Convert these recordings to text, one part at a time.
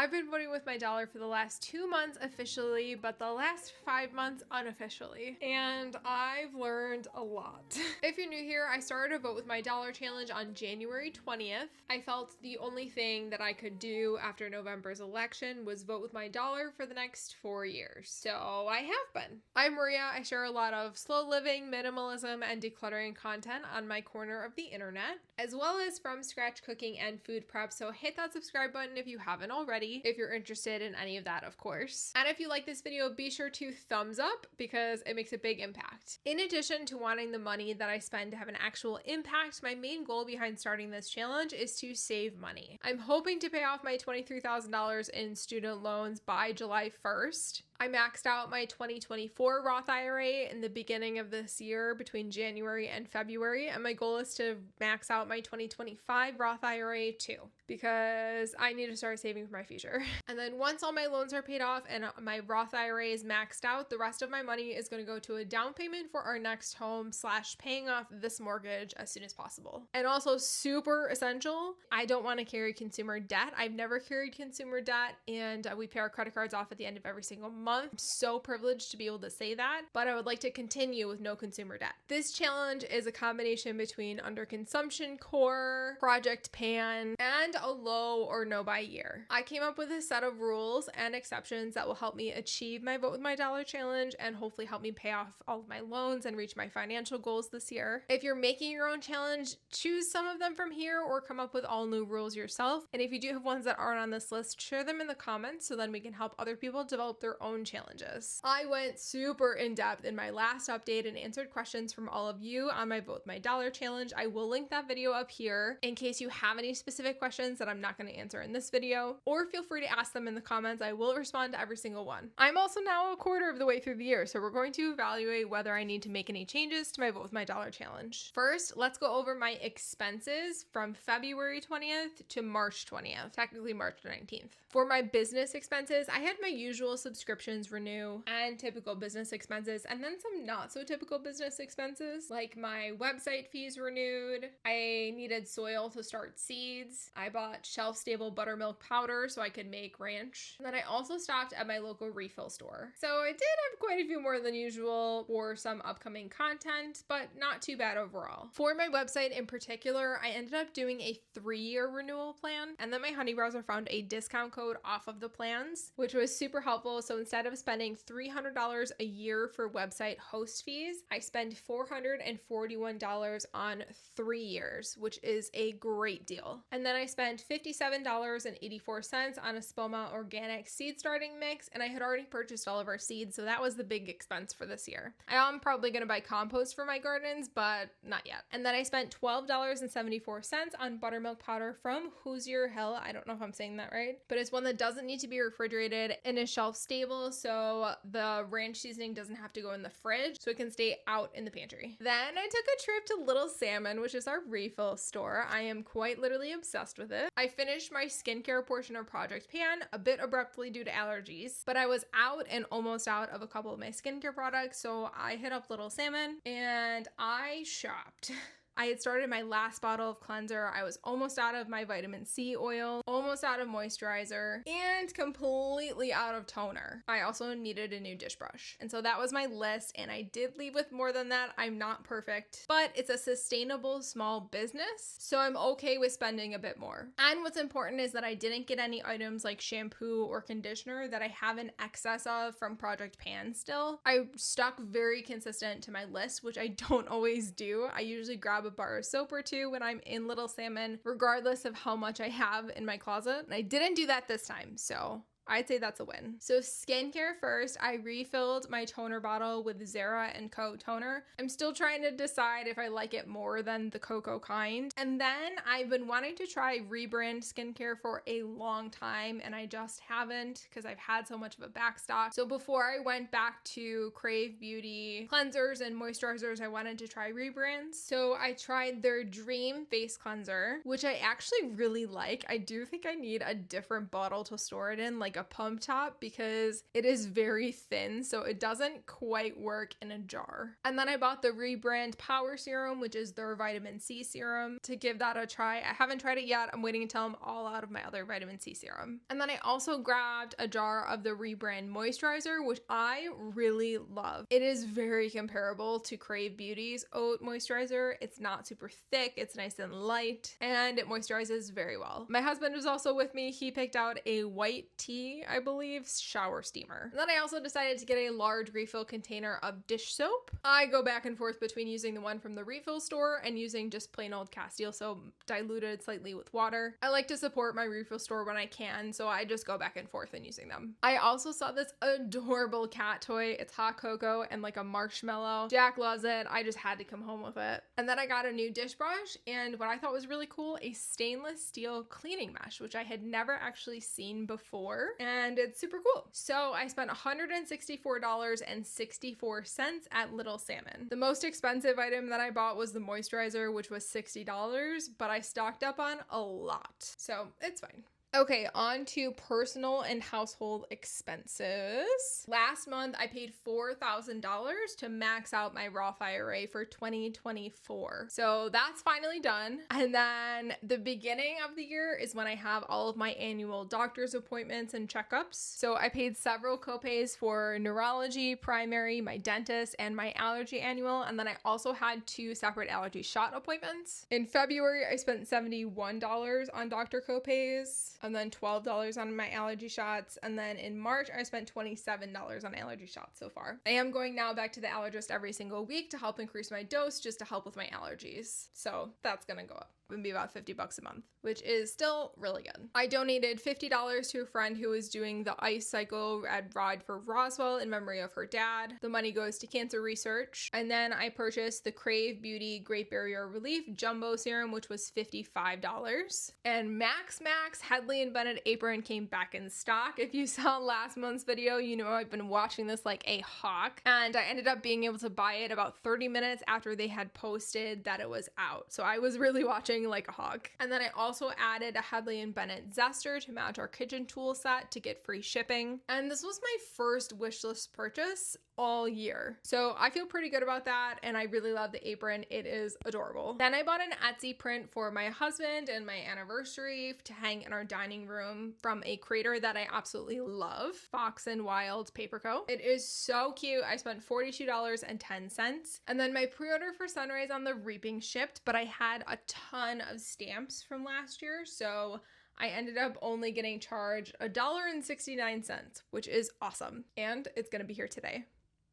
I've been voting with my dollar for the last 2 months officially, but the last 5 months unofficially. And I've learned a lot. If you're new here, I started a vote with my dollar challenge on January 20th. I felt the only thing that I could do after November's election was vote with my dollar for the next 4 years. So I have been. I'm Maria. I share a lot of slow living, minimalism, and decluttering content on my corner of the internet, as well as from scratch cooking and food prep. So hit that subscribe button if you haven't already, if you're interested in any of that, of course. And if you like this video, be sure to thumbs up because it makes a big impact. In addition to wanting the money that I spend to have an actual impact, my main goal behind starting this challenge is to save money. I'm hoping to pay off my $23,000 in student loans by July 1st. I maxed out my 2024 Roth IRA in the beginning of this year between January and February, and my goal is to max out my 2025 Roth IRA too, because I need to start saving for my future. And then once all my loans are paid off and my Roth IRA is maxed out, the rest of my money is going to go to a down payment for our next home / paying off this mortgage as soon as possible. And also super essential, I don't want to carry consumer debt. I've never carried consumer debt, and we pay our credit cards off at the end of every single month. I'm so privileged to be able to say that, but I would like to continue with no consumer debt. This challenge is a combination between under consumption core, project pan, and a low or no buy year. I came up with a set of rules and exceptions that will help me achieve my vote with my dollar challenge and hopefully help me pay off all of my loans and reach my financial goals this year. If you're making your own challenge, choose some of them from here or come up with all new rules yourself. And if you do have ones that aren't on this list, share them in the comments so then we can help other people develop their own challenges. I went super in depth in my last update and answered questions from all of you on my vote with my dollar challenge. I will link that video up here in case you have any specific questions that I'm not going to answer in this video, or feel free to ask them in the comments. I will respond to every single one. I'm also now a quarter of the way through the year, so we're going to evaluate whether I need to make any changes to my vote with my dollar challenge. First, let's go over my expenses from February 20th to March 20th, technically March 19th. For my business expenses, I had my usual subscriptions renew and typical business expenses, and then some not so typical business expenses like my website fees renewed. I needed soil to start seeds. I bought shelf stable buttermilk powder so I could make ranch. And then I also stopped at my local refill store. So I did have quite a few more than usual for some upcoming content, but not too bad overall. For my website in particular, I ended up doing a 3-year renewal plan, and then my honey browser found a discount code off of the plans, which was super helpful. So instead of spending $300 a year for website host fees, I spend $441 on 3 years, which is a great deal. And then I spent $57.84 on a Spoma organic seed starting mix, and I had already purchased all of our seeds, so that was the big expense for this year. I am probably going to buy compost for my gardens, but not yet. And then I spent $12.74 on buttermilk powder from Hoosier Hill. I don't know if I'm saying that right, but it's one that doesn't need to be refrigerated and is shelf stable, so the ranch seasoning doesn't have to go in the fridge, so it can stay out in the pantry. Then I took a trip to Little Salmon, which is our refill store. I am quite literally obsessed with it. I finished my skincare portion of Project Pan a bit abruptly due to allergies, but I was out and almost out of a couple of my skincare products, so I hit up Little Salmon and I shopped. I had started my last bottle of cleanser. I was almost out of my vitamin C oil, almost out of moisturizer, and completely out of toner. I also needed a new dish brush. And so that was my list, and I did leave with more than that. I'm not perfect, but it's a sustainable small business, so I'm okay with spending a bit more. And what's important is that I didn't get any items like shampoo or conditioner that I have an excess of from Project Pan still. I stuck very consistent to my list, which I don't always do. I usually grab a bar of soap or two when I'm in Little Salmon, regardless of how much I have in my closet. And I didn't do that this time, so I'd say that's a win. So skincare first, I refilled my toner bottle with Zara & Co toner. I'm still trying to decide if I like it more than the cocoa kind. And then I've been wanting to try rebrand skincare for a long time, and I just haven't because I've had so much of a backstock. So before I went back to Crave Beauty cleansers and moisturizers, I wanted to try rebrands. So I tried their Dream Face Cleanser, which I actually really like. I do think I need a different bottle to store it in, like a pump top because it is very thin, so it doesn't quite work in a jar. And then I bought the Rebrand Power Serum, which is their vitamin C serum, to give that a try. I haven't tried it yet. I'm waiting until I'm all out of my other vitamin C serum. And then I also grabbed a jar of the Rebrand Moisturizer, which I really love. It is very comparable to Crave Beauty's Oat Moisturizer. It's not super thick, it's nice and light, and it moisturizes very well. My husband was also with me. He picked out a white tea, I believe, shower steamer. And then I also decided to get a large refill container of dish soap. I go back and forth between using the one from the refill store and using just plain old Castile soap diluted slightly with water. I like to support my refill store when I can, so I just go back and forth in using them. I also saw this adorable cat toy. It's hot cocoa and like a marshmallow. Jack loves it. I just had to come home with it. And then I got a new dish brush and what I thought was really cool, a stainless steel cleaning mesh, which I had never actually seen before, and it's super cool. So I spent $164.64 at Little Salmon. The most expensive item that I bought was the moisturizer, which was $60, but I stocked up on a lot, so it's fine. Okay, on to personal and household expenses. Last month, I paid $4,000 to max out my Roth IRA for 2024. So that's finally done. And then the beginning of the year is when I have all of my annual doctor's appointments and checkups. So I paid several copays for neurology, primary, my dentist, and my allergy annual. And then I also had 2 separate allergy shot appointments. In February, I spent $71 on doctor copays, and then $12 on my allergy shots. And then in March, I spent $27 on allergy shots so far. I am going now back to the allergist every single week to help increase my dose, just to help with my allergies. So that's gonna go up and be about $50 a month, which is still really good. I donated $50 to a friend who was doing the ice cycle at Ride for Roswell in memory of her dad. The money goes to cancer research. And then I purchased the Crave Beauty Great Barrier Relief Jumbo Serum, which was $55. And Max Headley and Bennett apron came back in stock. If you saw last month's video, you know I've been watching this like a hawk. And I ended up being able to buy it about 30 minutes after they had posted that it was out. So I was really watching like a hawk. And then I also added a Headley and Bennett zester to match our kitchen tool set to get free shipping. And this was my first wishlist purchase all year. So I feel pretty good about that, and I really love the apron. It is adorable. Then I bought an Etsy print for my husband and my anniversary to hang in our dining room from a creator that I absolutely love, Fox and Wild Paper Co. It is so cute. I spent $42.10. And then my pre-order for Sunrise on the Reaping shipped, but I had a ton of stamps from last year, so I ended up only getting charged $1.69, which is awesome. And it's gonna be here today.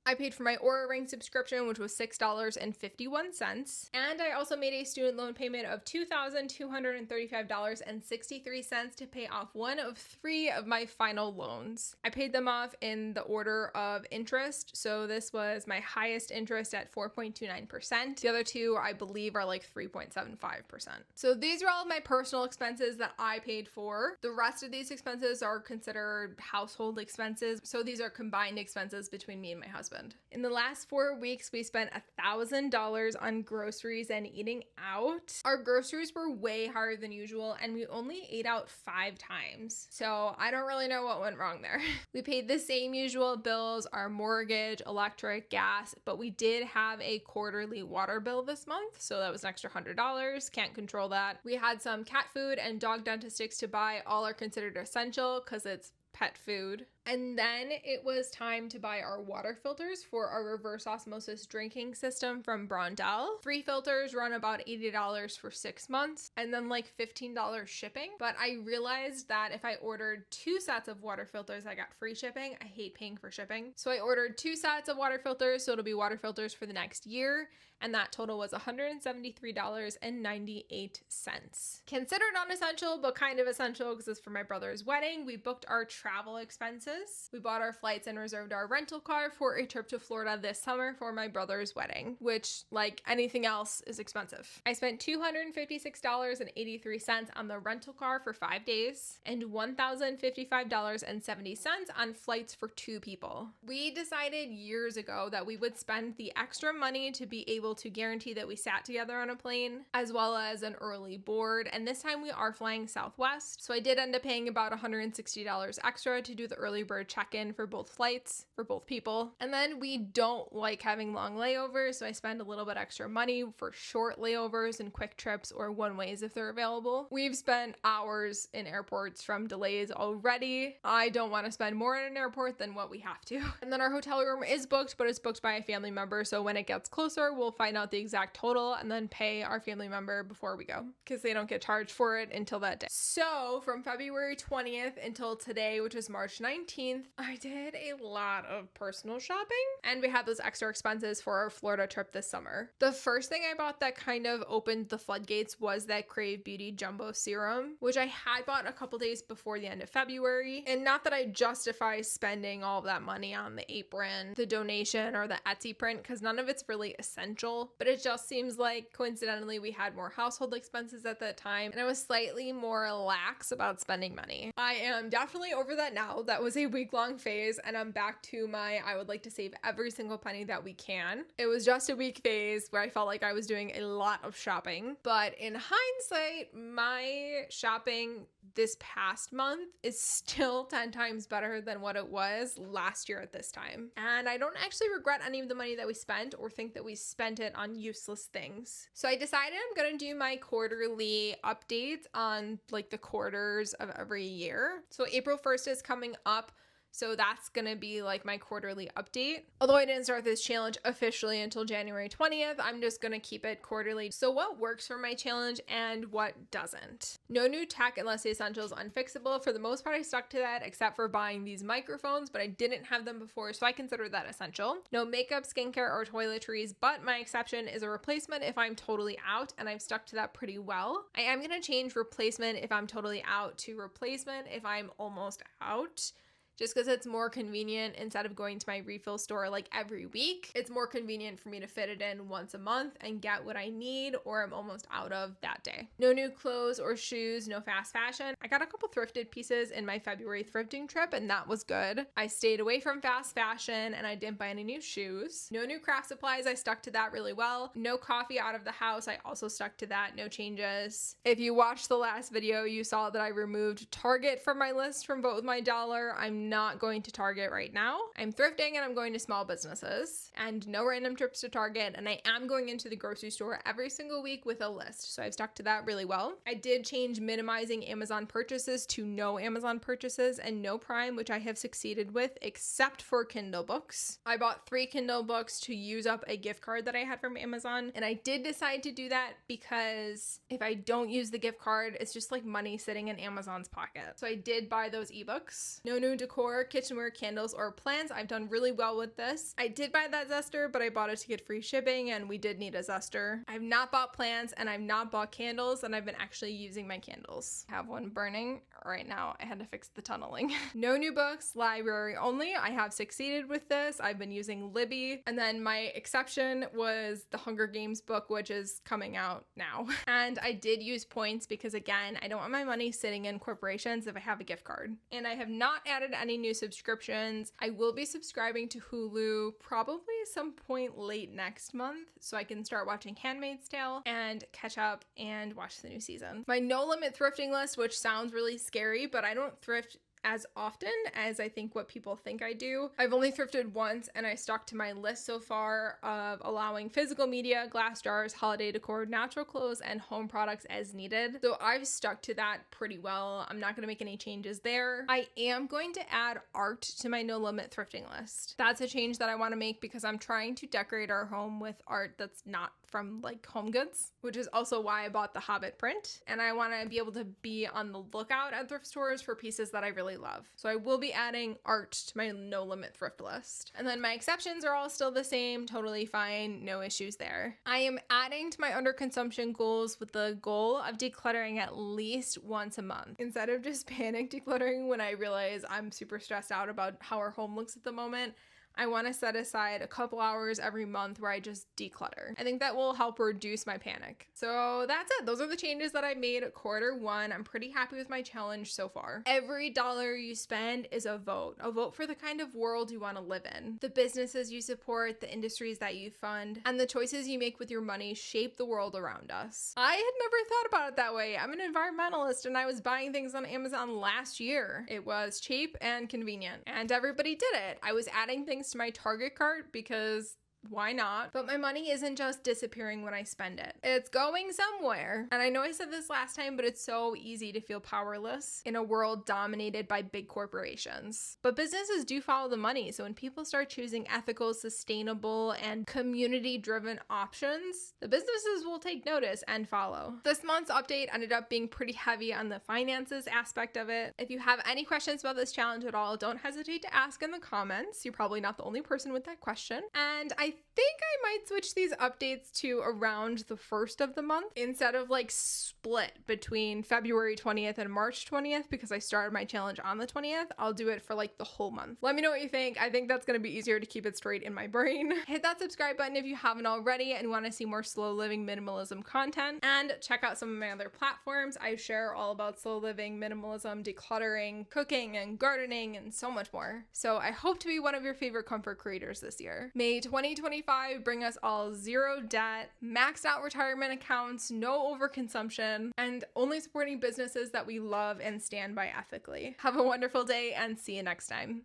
I paid for my Aura Ring subscription, which was $6.51. And I also made a student loan payment of $2,235.63 to pay off one of 3 of my final loans. I paid them off in the order of interest. So this was my highest interest at 4.29%. The other 2, I believe, are like 3.75%. So these are all of my personal expenses that I paid for. The rest of these expenses are considered household expenses. So these are combined expenses between me and my husband. In the last 4 weeks, we spent $1,000 on groceries and eating out. Our groceries were way higher than usual, and we only ate out 5 times. So I don't really know what went wrong there. We paid the same usual bills, our mortgage, electric, gas, but we did have a quarterly water bill this month, so that was an extra $100. Can't control that. We had some cat food and dog dentistics to buy. All are considered essential because it's pet food. And then it was time to buy our water filters for our reverse osmosis drinking system from Brondell. 3 filters run about $80 for 6 months, and then like $15 shipping. But I realized that if I ordered 2 sets of water filters, I got free shipping. I hate paying for shipping. So I ordered 2 sets of water filters, so it'll be water filters for the next year. And that total was $173.98. Considered non-essential, but kind of essential because it's for my brother's wedding. We booked our travel expenses. expenses. We bought our flights and reserved our rental car for a trip to Florida this summer for my brother's wedding, which, like anything else, is expensive. I spent $256.83 on the rental car for 5 days and $1,055.70 on flights for 2 people. We decided years ago that we would spend the extra money to be able to guarantee that we sat together on a plane, as well as an early board, and this time we are flying Southwest, so I did end up paying about $160 extra to do the early bird check-in for both flights, for both people. And then we don't like having long layovers, so I spend a little bit extra money for short layovers and quick trips or one-ways if they're available. We've spent hours in airports from delays already. I don't want to spend more in an airport than what we have to. And then our hotel room is booked, but it's booked by a family member, so when it gets closer, we'll find out the exact total and then pay our family member before we go, because they don't get charged for it until that day. So from February 20th until today, which is March 19th, I did a lot of personal shopping, and we had those extra expenses for our Florida trip this summer. The first thing I bought that kind of opened the floodgates was that Crave Beauty Jumbo Serum, which I had bought a couple days before the end of February. And not that I justify spending all of that money on the apron, the donation, or the Etsy print, because none of it's really essential, but it just seems like coincidentally we had more household expenses at that time, and I was slightly more lax about spending money. I am definitely over that now. That was a week-long phase, and I'm back to my I would like to save every single penny that we can. It was just a week phase where I felt like I was doing a lot of shopping, but in hindsight, my shopping this past month is still 10 times better than what it was last year at this time. And I don't actually regret any of the money that we spent or think that we spent it on useless things. So I decided I'm gonna do my quarterly updates on like the quarters of every year. So April 1st is coming up, so that's gonna be like my quarterly update. Although I didn't start this challenge officially until January 20th, I'm just gonna keep it quarterly. So what works for my challenge and what doesn't? No new tech unless the essential is unfixable. For the most part, I stuck to that except for buying these microphones, but I didn't have them before, so I consider that essential. No makeup, skincare, or toiletries, but my exception is a replacement if I'm totally out, and I've stuck to that pretty well. I am gonna change replacement if I'm totally out to replacement if I'm almost out, just because it's more convenient instead of going to my refill store like every week. It's more convenient for me to fit it in once a month and get what I need or I'm almost out of that day. No new clothes or shoes, no fast fashion. I got a couple thrifted pieces in my February thrifting trip, and that was good. I stayed away from fast fashion and I didn't buy any new shoes. No new craft supplies, I stuck to that really well. No coffee out of the house, I also stuck to that, no changes. If you watched the last video, you saw that I removed Target from my list from Vote With My Dollar. I'm not going to Target right now. I'm thrifting and I'm going to small businesses, and no random trips to Target, and I am going into the grocery store every single week with a list, so I've stuck to that really well. I did change minimizing Amazon purchases to no Amazon purchases and no Prime, which I have succeeded with except for Kindle books. I bought 3 Kindle books to use up a gift card that I had from Amazon, and I did decide to do that because if I don't use the gift card, it's just like money sitting in Amazon's pocket. So I did buy those ebooks. No new decor, kitchenware, candles, or plants. I've done really well with this. I did buy that zester, but I bought it to get free shipping, and we did need a zester. I've not bought plants, and I've not bought candles, and I've been actually using my candles. I have one burning right now. I had to fix the tunneling. No new books, library only. I have succeeded with this. I've been using Libby, and then my exception was the Hunger Games book, which is coming out now. And I did use points because, again, I don't want my money sitting in corporations if I have a gift card. And I have not added any new subscriptions. I will be subscribing to Hulu probably some point late next month so I can start watching Handmaid's Tale and catch up and watch the new season. My no limit thrifting list, which sounds really scary, but I don't thrift as often as I think what people think I do. I've only thrifted once, and I stuck to my list so far of allowing physical media, glass jars, holiday decor, natural clothes, and home products as needed. So I've stuck to that pretty well. I'm not going to make any changes there. I am going to add art to my no limit thrifting list. That's a change that I want to make because I'm trying to decorate our home with art that's not from like Home Goods, which is also why I bought the Hobbit print. And I want to be able to be on the lookout at thrift stores for pieces that I really love. So I will be adding art to my no limit thrift list. And then my exceptions are all still the same, totally fine, no issues there. I am adding to my underconsumption goals with the goal of decluttering at least once a month, instead of just panic decluttering when I realize I'm super stressed out about how our home looks at the moment. I want to set aside a couple hours every month where I just declutter. I think that will help reduce my panic. So that's it. Those are the changes that I made Q1. I'm pretty happy with my challenge so far. Every dollar you spend is a vote for the kind of world you want to live in. The businesses you support, the industries that you fund, and the choices you make with your money shape the world around us. I had never thought about it that way. I'm an environmentalist and I was buying things on Amazon last year. It was cheap and convenient, and everybody did it. I was adding things to my Target cart because why not? But my money isn't just disappearing when I spend it. It's going somewhere. And I know I said this last time, but it's so easy to feel powerless in a world dominated by big corporations. But businesses do follow the money. So when people start choosing ethical, sustainable, and community-driven options, the businesses will take notice and follow. This month's update ended up being pretty heavy on the finances aspect of it. If you have any questions about this challenge at all, don't hesitate to ask in the comments. You're probably not the only person with that question. And I think I might switch these updates to around the first of the month instead of like split between February 20th and March 20th, because I started my challenge on the 20th. I'll do it for like the whole month. Let me know what you think. I think that's going to be easier to keep it straight in my brain. Hit that subscribe button if you haven't already and want to see more slow living minimalism content, and check out some of my other platforms. I share all about slow living, minimalism, decluttering, cooking, and gardening, and so much more. So I hope to be one of your favorite comfort creators this year. May 2025 bring us all zero debt, maxed out retirement accounts, no overconsumption, and only supporting businesses that we love and stand by ethically. Have a wonderful day and see you next time.